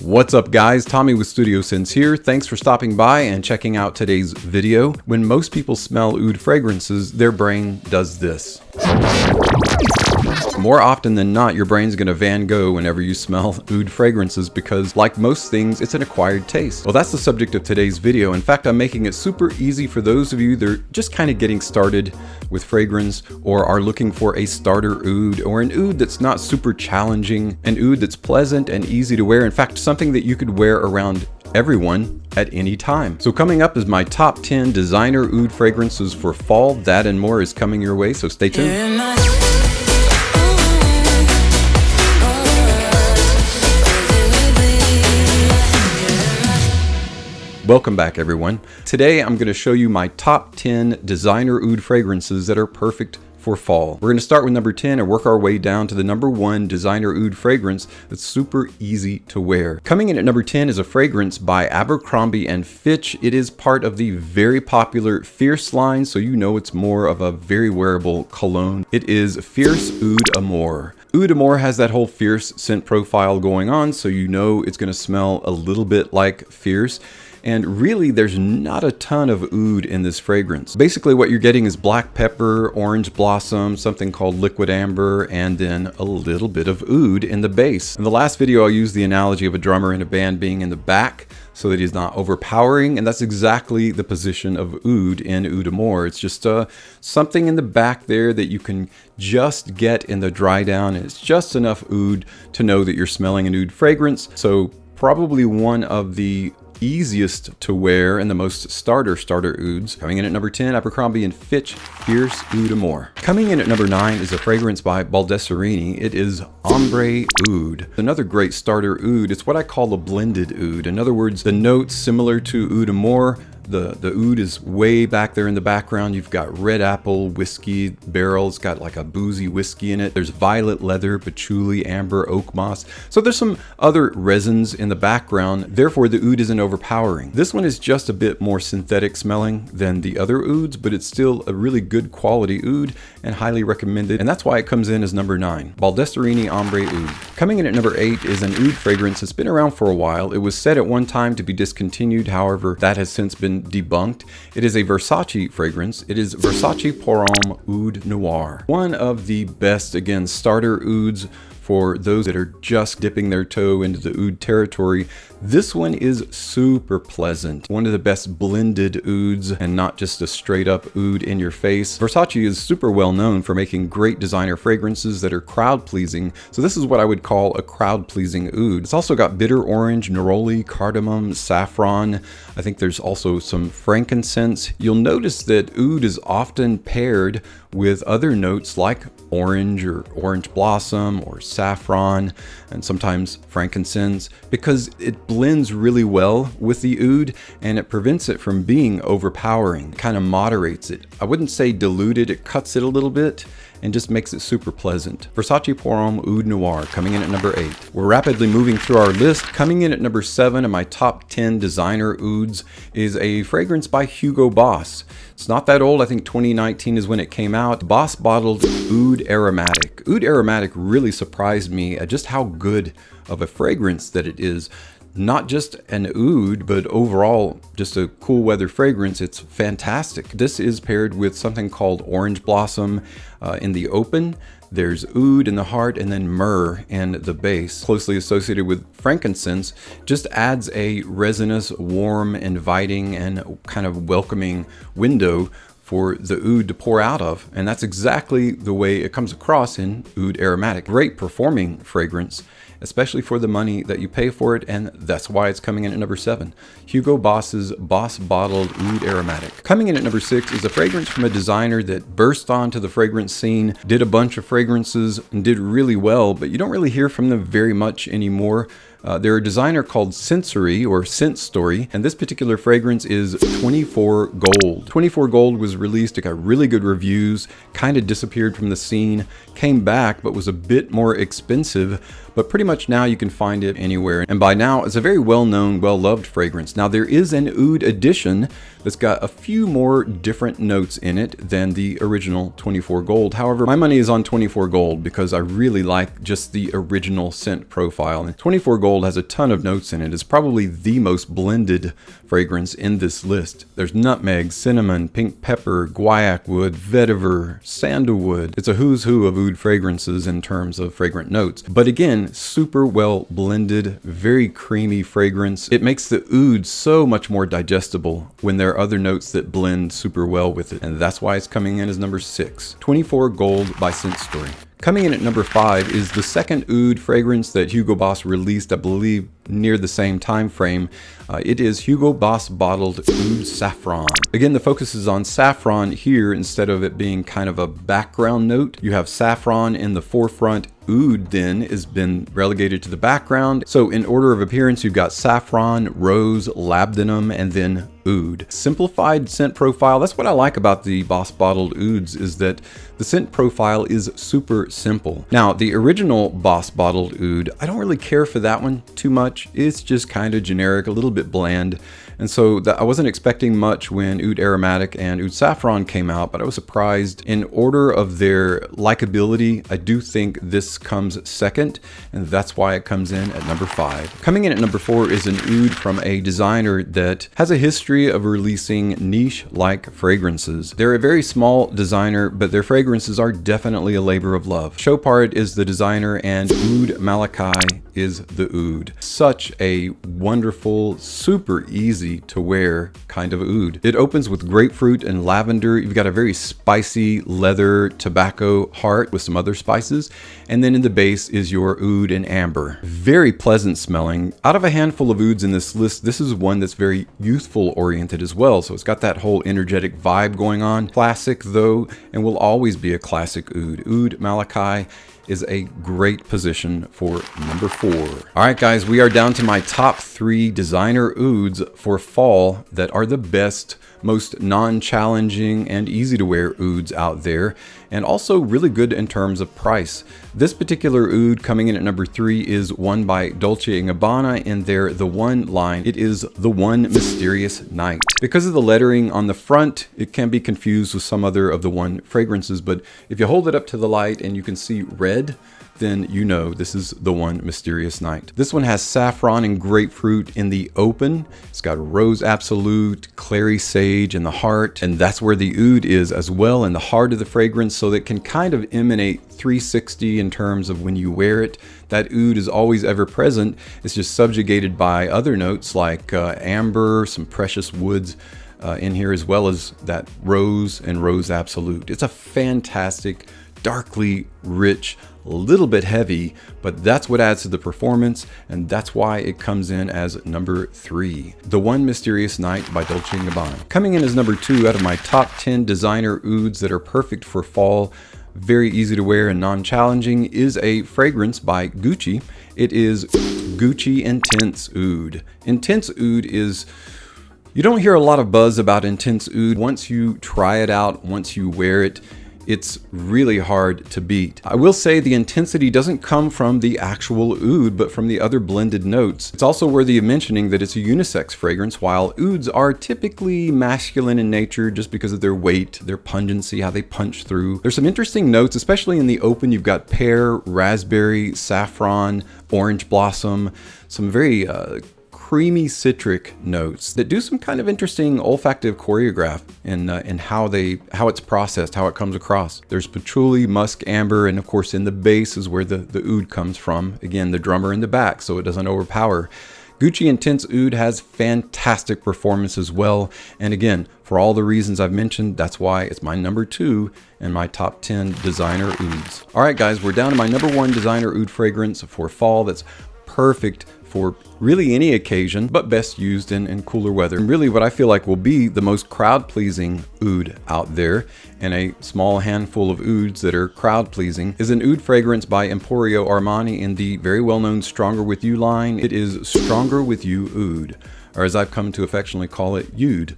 What's up guys, Tommy with Studio Sense here. Thanks for stopping by and checking out today's video. When most people smell oud fragrances, their brain does this. More often than not, your brain's gonna Van Gogh whenever you smell oud fragrances because, like most things, it's an acquired taste. Well, that's the subject of today's video. In fact, I'm making it super easy for those of you that are just kind of getting started with fragrance or are looking for a starter oud or an oud that's not super challenging, an oud that's pleasant and easy to wear. In fact, something that you could wear around everyone at any time. So coming up is my top 10 designer oud fragrances for fall. That and more is coming your way, so stay tuned. Welcome back everyone. Today I'm going to show you my top 10 designer oud fragrances that are perfect for fall. We're going to start with number 10 and work our way down to the number 1 designer oud fragrance that's super easy to wear. Coming in at number 10 is a fragrance by Abercrombie & Fitch. It is part of the very popular Fierce line, so you know it's more of a very wearable cologne. It is Fierce Oud Amour. Oud Amour has that whole fierce scent profile going on, so you know it's going to smell a little bit like fierce. And really, there's not a ton of oud in this fragrance. Basically, what you're getting is black pepper, orange blossom, something called liquid amber, and then a little bit of oud in the base. In the last video, I used the analogy of a drummer in a band being in the back so that he's not overpowering, and that's exactly the position of oud in Oud Amour. It's just something in the back there that you can just get in the dry down, and it's just enough oud to know that you're smelling an oud fragrance. So probably one of the easiest to wear and the most starter ouds. Coming in at number 10, Abercrombie & Fitch Fierce Oud Amour. Coming in at number 9 is a fragrance by Baldessarini. It is Ombre Oud. Another great starter oud. It's what I call a blended oud. In other words, the notes similar to Oud Amour. The oud is way back there in the background. You've got red apple, whiskey barrel. It's got like a boozy whiskey in it. There's violet leather, patchouli, amber, oak moss. So there's some other resins in the background. Therefore, the oud isn't overpowering. This one is just a bit more synthetic smelling than the other ouds, but it's still a really good quality oud and highly recommended. And that's why it comes in as number 9. Baldessarini Ombre Oud. Coming in at number 8 is an oud fragrance that's been around for a while. It was said at one time to be discontinued. However, that has since been debunked. It is a Versace fragrance. It is Versace Pour Homme Oud Noir. One of the best, again, starter ouds for those that are just dipping their toe into the oud territory. This one is super pleasant. One of the best blended ouds and not just a straight up oud in your face. Versace is super well known for making great designer fragrances that are crowd pleasing. So this is what I would call a crowd pleasing oud. It's also got bitter orange, neroli, cardamom, saffron. I think there's also some frankincense. You'll notice that oud is often paired with other notes like orange or orange blossom or saffron and sometimes frankincense because it blends really well with the oud and it prevents it from being overpowering, kind of moderates it. I wouldn't say diluted, it cuts it a little bit and just makes it super pleasant. Versace Pour Homme Oud Noir coming in at number 8. We're rapidly moving through our list. Coming in at number 7 of my top 10 designer ouds is a fragrance by Hugo Boss. It's not that old. I think 2019 is when it came out. Boss bottled Oud Aromatic. Oud Aromatic really surprised me at just how good of a fragrance that it is. Not just an oud, but overall just a cool weather fragrance. It's fantastic. This is paired with something called orange blossom in the open. There's oud in the heart and then myrrh in the base. Closely associated with frankincense, just adds a resinous, warm, inviting, and kind of welcoming window for the oud to pour out of. And that's exactly the way it comes across in Oud Aromatic. Great performing fragrance, especially for the money that you pay for it, and that's why it's coming in at number 7. Hugo Boss's Boss Bottled Oud Aromatic. Coming in at number 6 is a fragrance from a designer that burst onto the fragrance scene, did a bunch of fragrances, and did really well, but you don't really hear from them very much anymore. They're a designer called Sensory or Scent Story, and this particular fragrance is 24 Gold. 24 Gold was released, it got really good reviews, kind of disappeared from the scene, came back, but was a bit more expensive. But pretty much now you can find it anywhere. And by now, it's a very well-known, well-loved fragrance. Now there is an oud edition that's got a few more different notes in it than the original 24 Gold. However, my money is on 24 Gold because I really like just the original scent profile. And 24 Gold Gold has a ton of notes in it. It's probably the most blended fragrance in this list. There's nutmeg, cinnamon, pink pepper, guaiac wood, vetiver, sandalwood. It's a who's who of oud fragrances in terms of fragrant notes. But again, super well blended, very creamy fragrance. It makes the oud so much more digestible when there are other notes that blend super well with it. And that's why it's coming in as number 6. 24 Gold by Scent Story. Coming in at number 5 is the second oud fragrance that Hugo Boss released, I believe, near the same time frame. It is Hugo Boss bottled Oud Saffron. Again, the focus is on saffron here instead of it being kind of a background note. You have saffron in the forefront. Oud then has been relegated to the background. So in order of appearance, you've got saffron, rose, labdanum, and then oud. Simplified scent profile. That's what I like about the Boss bottled ouds, is that the scent profile is super simple. Now, the original Boss bottled oud, I don't really care for that one too much. It's just kind of generic, a little bit bland. And so I wasn't expecting much when Oud Aromatic and Oud Saffron came out, but I was surprised. In order of their likability, I do think this comes second, and that's why it comes in at number 5. Coming in at number 4 is an oud from a designer that has a history of releasing niche-like fragrances. They're a very small designer, but their fragrances are definitely a labor of love. Chopard is the designer, and Oud Malachi is the oud. Such a wonderful, super easy to wear kind of oud. It opens with grapefruit and lavender. You've got a very spicy leather tobacco heart with some other spices. And then in the base is your oud and amber. Very pleasant smelling. Out of a handful of ouds in this list, this is one that's very youthful oriented as well. So it's got that whole energetic vibe going on. Classic though, and will always be a classic oud. Oud Malachi is a great position for number 4. All right, guys, we are down to my top 3 designer ouds for fall that are the best, most non-challenging and easy to wear ouds out there, and also really good in terms of price. This particular oud coming in at number 3 is one by Dolce & Gabbana in their The One line. It is The One Mysterious Night. Because of the lettering on the front, it can be confused with some other of The One fragrances, but if you hold it up to the light and you can see red, then you know this is The One Mysterious Night. This one has saffron and grapefruit in the open. It's got rose absolute, clary sage in the heart, and that's where the oud is as well, in the heart of the fragrance, so that it can kind of emanate 360 in terms of when you wear it. That oud is always ever present. It's just subjugated by other notes like amber, some precious woods in here, as well as that rose and rose absolute. It's a fantastic, darkly rich, a little bit heavy, but that's what adds to the performance, and that's why it comes in as number 3. The One Mysterious Night by Dolce & Gabbana. Coming in as number 2 out of my top 10 designer ouds that are perfect for fall, very easy to wear and non-challenging, is a fragrance by Gucci. It is Gucci Intense Oud. Intense Oud is... You don't hear a lot of buzz about Intense Oud. Once you try it out, once you wear it, it's really hard to beat. I will say the intensity doesn't come from the actual oud, but from the other blended notes. It's also worthy of mentioning that it's a unisex fragrance, while ouds are typically masculine in nature just because of their weight, their pungency, how they punch through. There's some interesting notes, especially in the open. You've got pear, raspberry, saffron, orange blossom, some very creamy citric notes that do some kind of interesting olfactive choreograph in how it's processed, how it comes across. There's patchouli, musk, amber, and of course in the base is where the oud comes from. Again, the drummer in the back, so it doesn't overpower. Gucci Intense Oud has fantastic performance as well, and again, for all the reasons I've mentioned, that's why it's my number 2 in my top 10 designer ouds. All right, guys, we're down to my number 1 designer oud fragrance for fall that's perfect for really any occasion, but best used in cooler weather. And really what I feel like will be the most crowd-pleasing oud out there, and a small handful of ouds that are crowd-pleasing, is an oud fragrance by Emporio Armani in the very well-known Stronger With You line. It is Stronger With You Oud, or as I've come to affectionately call it, Oud.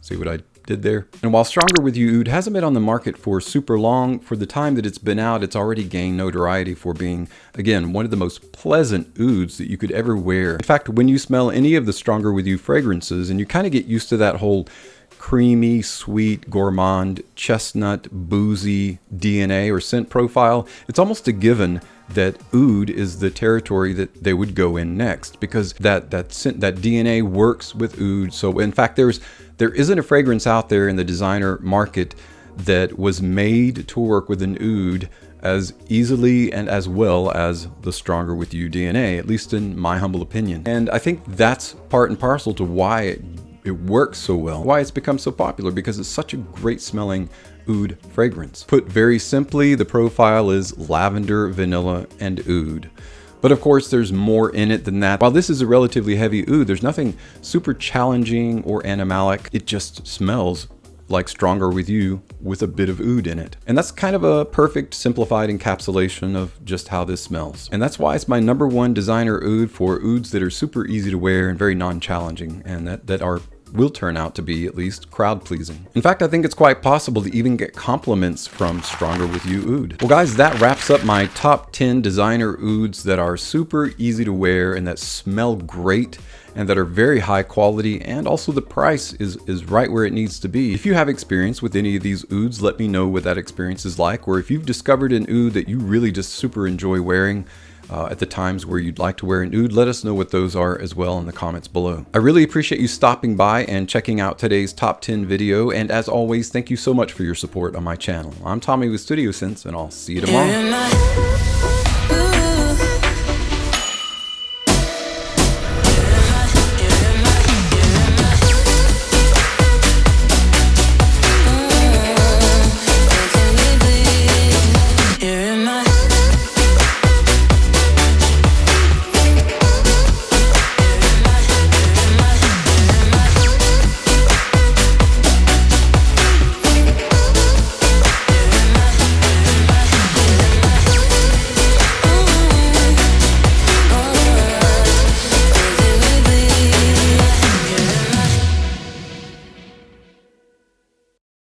See what I did there? And while Stronger With You Oud hasn't been on the market for super long, for the time that it's been out, it's already gained notoriety for being, again, one of the most pleasant ouds that you could ever wear. In fact, when you smell any of the Stronger With You fragrances, and you kind of get used to that whole creamy, sweet, gourmand, chestnut, boozy DNA or scent profile, it's almost a given that oud is the territory that they would go in next, because that DNA works with oud. So in fact, there isn't a fragrance out there in the designer market that was made to work with an oud as easily and as well as the Stronger With You DNA, at least in my humble opinion. And I think that's part and parcel to why it works so well, why it's become so popular, because it's such a great smelling oud fragrance. Put very simply, the profile is lavender, vanilla, and oud. But of course, there's more in it than that. While this is a relatively heavy oud, there's nothing super challenging or animalic. It just smells like Stronger With You with a bit of oud in it. And that's kind of a perfect simplified encapsulation of just how this smells. And that's why it's my #1 designer oud for ouds that are super easy to wear and very non-challenging, and that will turn out to be at least crowd pleasing. In fact, I think it's quite possible to even get compliments from Stronger With You oud. Well guys, that wraps up my top 10 designer ouds that are super easy to wear and that smell great and that are very high quality, and also the price is right where it needs to be. If you have experience with any of these ouds, let me know what that experience is like, or if you've discovered an oud that you really just super enjoy wearing at the times where you'd like to wear an oud, let us know what those are as well in the comments below. I really appreciate you stopping by and checking out today's top 10 video, and as always, thank you so much for your support on my channel. I'm Tommy with Studio Sense, and I'll see you tomorrow.